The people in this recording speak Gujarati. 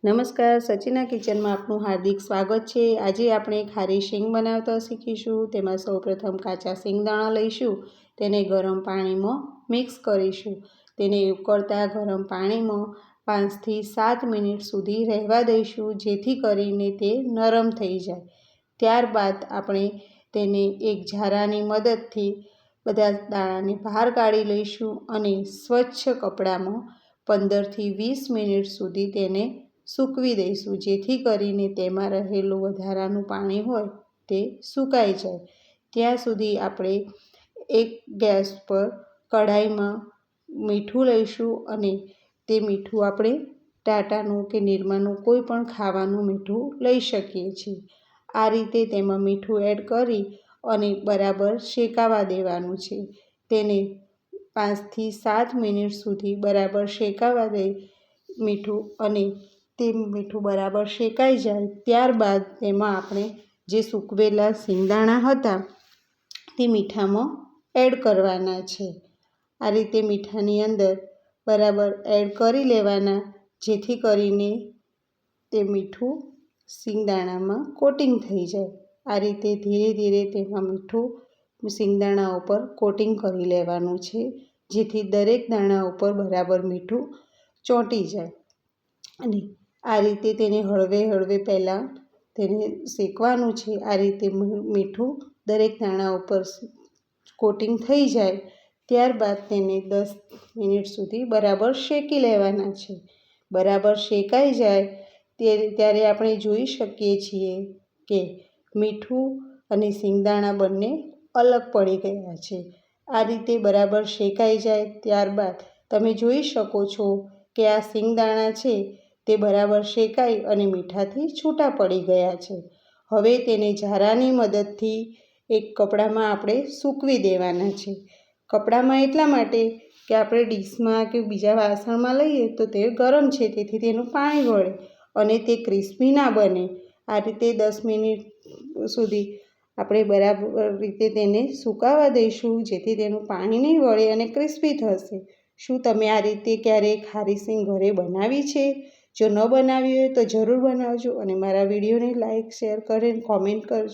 નમસ્કાર, સચિના કિચનમાં આપનું હાર્દિક સ્વાગત છે। આજે આપણે ખારી શીંગ બનાવતા શીખીશું। તેમાં સૌપ્રથમ કાચા શીંગદાણા લઈશું, તેને ગરમ પાણીમાં મિક્સ કરીશું। તેને ઉકળતા ગરમ પાણીમાં 5 થી 7 મિનિટ સુધી રહેવા દઈશું, જેથી કરીને તે નરમ થઈ જાય। ત્યારબાદ આપણે તેને એક ઝારાની મદદથી બધા દાણાને બહાર કાઢી લઈશું અને સ્વચ્છ કપડામાં 15 થી 20 મિનિટ સુધી તેને સૂકવી દઈશું, જેથી કરીને તેમાં રહેલું વધારાનું પાણી હોય તે સુકાઈ જાય। ત્યાં સુધી આપણે એક ગેસ પર કઢાઈમાં મીઠું લઈશું અને તે મીઠું આપણે ટાટાનું કે નિરમાનું કોઈ પણ ખાવાનું મીઠું લઈ શકીએ છીએ। આ રીતે તેમાં મીઠું એડ કરી અને બરાબર શેકાવા દેવાનું છે। તેને 5 થી 7 મિનિટ સુધી બરાબર શેકાવા દઈ મીઠું અને તે મીઠું બરાબર શેકાઈ જાય ત્યારબાદ તેમાં આપણે જે સૂકવેલા શીંગદાણા હતા તે મીઠામાં એડ કરવાના છે। આ રીતે મીઠાની અંદર બરાબર એડ કરી લેવાના, જેથી કરીને તે મીઠું શીંગદાણામાં કોટિંગ થઈ જાય। આ રીતે ધીરે ધીરે તેમાં મીઠું શીંગદાણા ઉપર કોટિંગ કરી લેવાનું છે, જેથી દરેક દાણા ઉપર બરાબર મીઠું ચોંટી જાય। અને આ રીતે તેને હળવે હળવે પહેલાં તેને શેકવાનું છે। આ રીતે મીઠું દરેક દાણા ઉપર કોટિંગ થઈ જાય ત્યારબાદ તેને 10 મિનિટ સુધી બરાબર શેકી લેવાના છે। બરાબર શેકાઈ જાય ત્યારે આપણે જોઈ શકીએ છીએ કે મીઠું અને શીંગદાણા બંને અલગ પડી ગયા છે। આ રીતે બરાબર શેકાઈ જાય ત્યારબાદ તમે જોઈ શકો છો કે આ શીંગદાણા છે તે બરાબર શેકાઈ અને મીઠાથી છૂટા પડી ગયા છે। હવે તેને ઝારાની મદદથી એક કપડામાં આપણે સૂકવી દેવાના છે। કપડામાં એટલા માટે કે આપણે ડીશમાં કે બીજા વાસણમાં લઈએ તો તે ગરમ છે, તેથી તેનું પાણી વળે અને તે ક્રિસ્પી ના બને। આ રીતે 10 મિનિટ સુધી આપણે બરાબર રીતે તેને સુકાવા દઈશું, જેથી તેનું પાણી નહીં વળે અને ક્રિસ્પી થશે। શું તમે આ રીતે ક્યારેય ખારી શીંગ ઘરે બનાવી છે? જો ન બનાવી હોય તો જરૂર બનાવજો અને મારા વિડીયોને લાઇક, શેર કરીને કોમેન્ટ કરજો।